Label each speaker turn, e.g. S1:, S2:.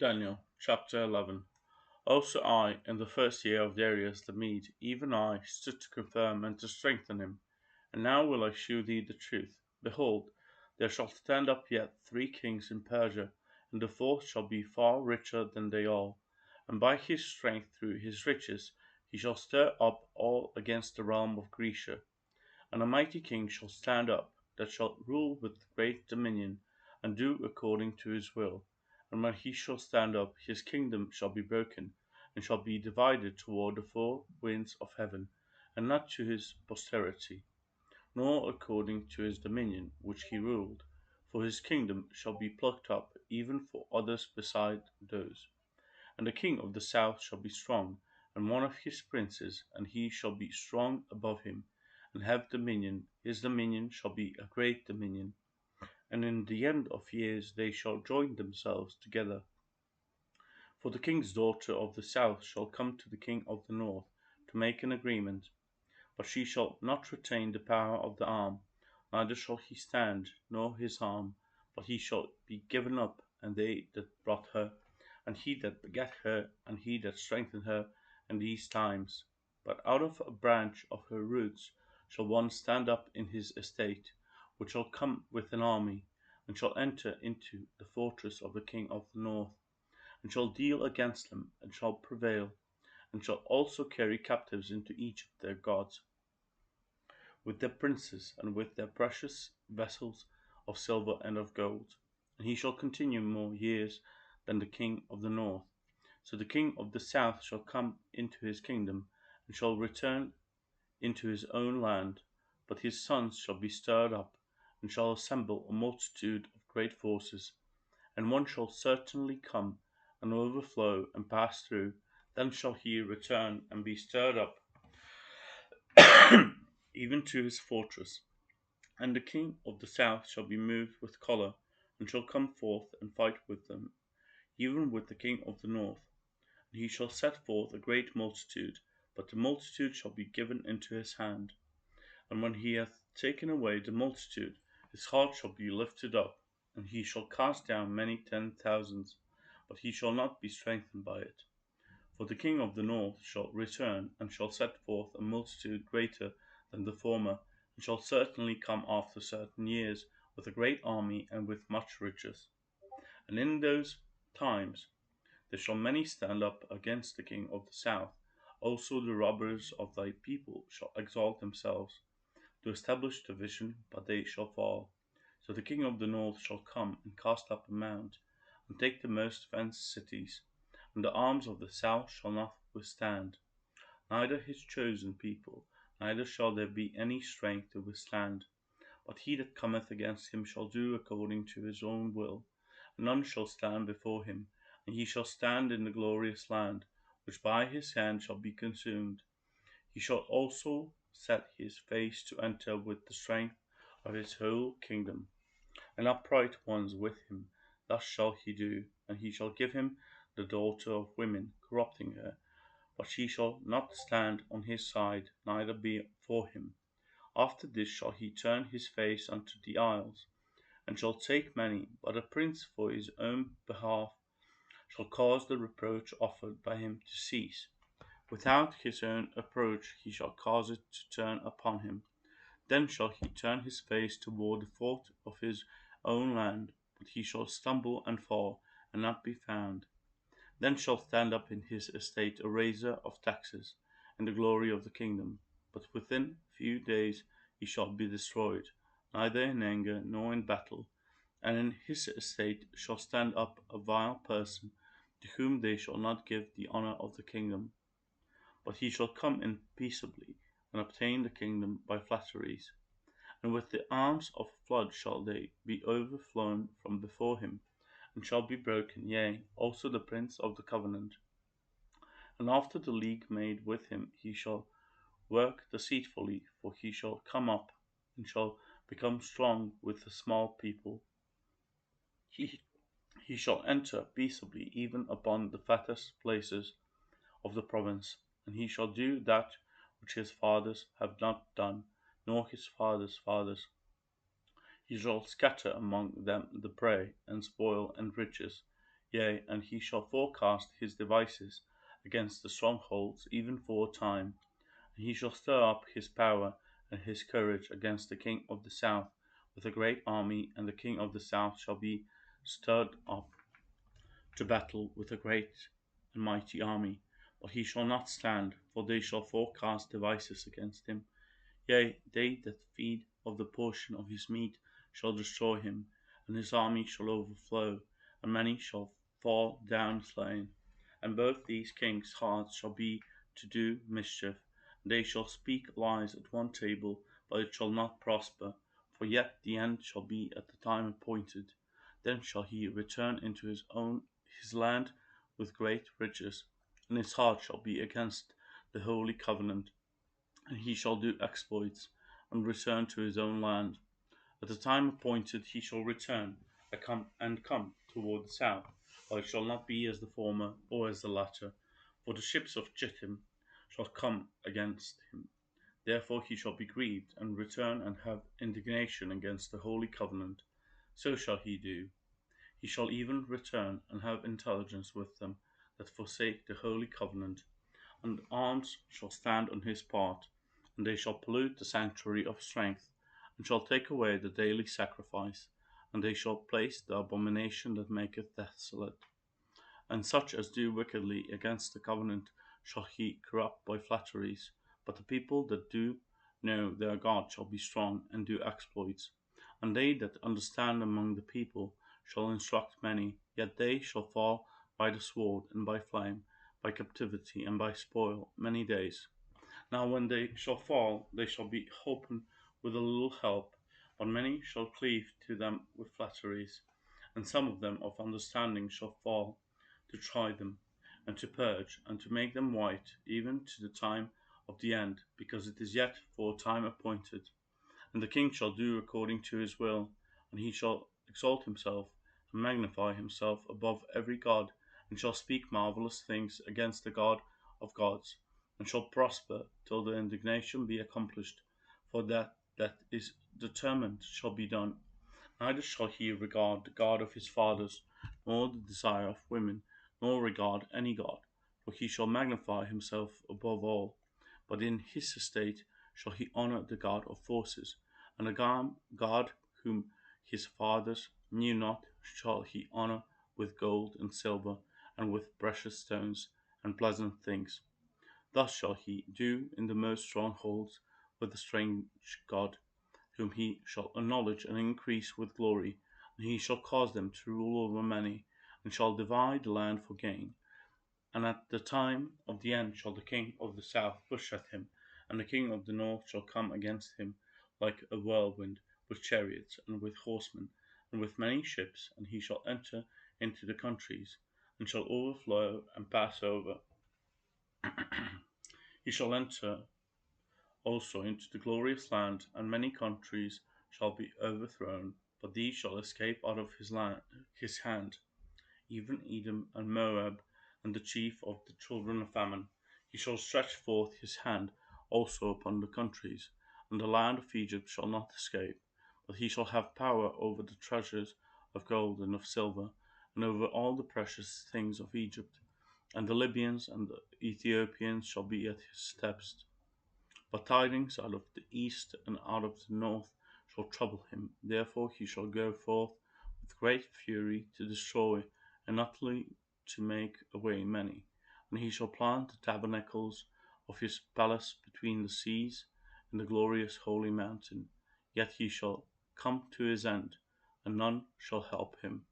S1: Daniel chapter 11. Also I, in the first year of Darius the Mede, even I, stood to confirm and to strengthen him. And now will I shew thee the truth. Behold, there shall stand up yet 3 kings in Persia, and the fourth shall be far richer than they all. And by his strength through his riches he shall stir up all against the realm of Grecia. And a mighty king shall stand up, that shall rule with great dominion, and do according to his will. And when he shall stand up, his kingdom shall be broken, and shall be divided toward the 4 winds of heaven, and not to his posterity, nor according to his dominion which he ruled. For his kingdom shall be plucked up, even for others beside those. And the king of the south shall be strong, and one of his princes, and he shall be strong above him, and have dominion. His dominion shall be a great dominion. And in the end of years they shall join themselves together. For the king's daughter of the south shall come to the king of the north to make an agreement, but she shall not retain the power of the arm, neither shall he stand, nor his arm, but he shall be given up, and they that brought her, and he that begat her, and he that strengthened her in these times. But out of a branch of her roots shall one stand up in his estate, which shall come with an army, and shall enter into the fortress of the king of the north, and shall deal against them, and shall prevail, and shall also carry captives into Egypt their gods, with their princes, and with their precious vessels of silver and of gold. And he shall continue more years than the king of the north. So the king of the south shall come into his kingdom, and shall return into his own land. But his sons shall be stirred up, and shall assemble a multitude of great forces. And one shall certainly come, and overflow, and pass through. Then shall he return, and be stirred up, even to his fortress. And the king of the south shall be moved with choler, and shall come forth and fight with them, even with the king of the north. And he shall set forth a great multitude, but the multitude shall be given into his hand. And when he hath taken away the multitude, his heart shall be lifted up, and he shall cast down many 10,000s, but he shall not be strengthened by it. For the king of the north shall return, and shall set forth a multitude greater than the former, and shall certainly come after certain years, with a great army and with much riches. And in those times there shall many stand up against the king of the south. Also the robbers of thy people shall exalt themselves to establish division, but they shall fall. So the king of the north shall come and cast up a mount, and take the most fenced cities, and the arms of the south shall not withstand, neither his chosen people, neither shall there be any strength to withstand. But he that cometh against him shall do according to his own will, and none shall stand before him, and he shall stand in the glorious land, which by his hand shall be consumed. He shall also set his face to enter with the strength of his whole kingdom, and upright ones with him. Thus shall he do, and he shall give him the daughter of women, corrupting her. But she shall not stand on his side, neither be for him. After this shall he turn his face unto the isles, and shall take many. But a prince for his own behalf shall cause the reproach offered by him to cease. Without his own approach he shall cause it to turn upon him. Then shall he turn his face toward the fort of his own land, but he shall stumble and fall, and not be found. Then shall stand up in his estate a raiser of taxes, and the glory of the kingdom. But within few days he shall be destroyed, neither in anger nor in battle. And in his estate shall stand up a vile person, to whom they shall not give the honor of the kingdom. But he shall come in peaceably, and obtain the kingdom by flatteries. And with the arms of a flood shall they be overflown from before him, and shall be broken, yea, also the prince of the covenant. And after the league made with him he shall work deceitfully, for he shall come up, and shall become strong with the small people. He, he shall enter peaceably even upon the fattest places of the province, and he shall do that which his fathers have not done, nor his fathers' fathers. He shall scatter among them the prey, and spoil and riches. Yea, and he shall forecast his devices against the strongholds even for a time. And he shall stir up his power and his courage against the king of the south with a great army, and the king of the south shall be stirred up to battle with a great and mighty army. But he shall not stand, for they shall forecast devices against him. Yea, they that feed of the portion of his meat shall destroy him, and his army shall overflow, and many shall fall down slain. And both these kings' hearts shall be to do mischief, and they shall speak lies at one table, but it shall not prosper, for yet the end shall be at the time appointed. Then shall he return into his land with great riches, and his heart shall be against the holy covenant, and he shall do exploits, and return to his own land. At the time appointed he shall return, and come toward the south, but it shall not be as the former, or as the latter. For the ships of Chittim shall come against him. Therefore he shall be grieved, and return and have indignation against the holy covenant. So shall he do. He shall even return and have intelligence with them that forsake the holy covenant, and arms shall stand on his part, and they shall pollute the sanctuary of strength, and shall take away the daily sacrifice, and they shall place the abomination that maketh desolate. And such as do wickedly against the covenant shall he corrupt by flatteries. But the people that do know their God shall be strong, and do exploits. And they that understand among the people shall instruct many, yet they shall fall by the sword, and by flame, by captivity, and by spoil, many days. Now when they shall fall, they shall be holpen with a little help, but many shall cleave to them with flatteries. And some of them of understanding shall fall, to try them, and to purge, and to make them white, even to the time of the end, because it is yet for a time appointed. And the king shall do according to his will, and he shall exalt himself, and magnify himself above every god, and shall speak marvellous things against the God of gods, and shall prosper till the indignation be accomplished, for that is determined shall be done. Neither shall he regard the God of his fathers, nor the desire of women, nor regard any God, for he shall magnify himself above all. But in his estate shall he honour the God of forces, and the God whom his fathers knew not shall he honour with gold and silver, and with precious stones and pleasant things. Thus shall he do in the most strongholds with the strange God, whom he shall acknowledge and increase with glory, and he shall cause them to rule over many, and shall divide the land for gain. And at the time of the end shall the king of the south push at him, and the king of the north shall come against him like a whirlwind, with chariots, and with horsemen, and with many ships, and he shall enter into the countries, and shall overflow and pass over. He shall enter also into the glorious land, and many countries shall be overthrown, but these shall escape out of his hand, even Edom and Moab, and the chief of the children of Ammon. He shall stretch forth his hand also upon the countries, and the land of Egypt shall not escape, but he shall have power over the treasures of gold and of silver, and over all the precious things of Egypt. And the Libyans and the Ethiopians shall be at his steps. But tidings out of the east and out of the north shall trouble him. Therefore he shall go forth with great fury to destroy, and utterly to make away many. And he shall plant the tabernacles of his palace between the seas in the glorious holy mountain. Yet he shall come to his end, and none shall help him.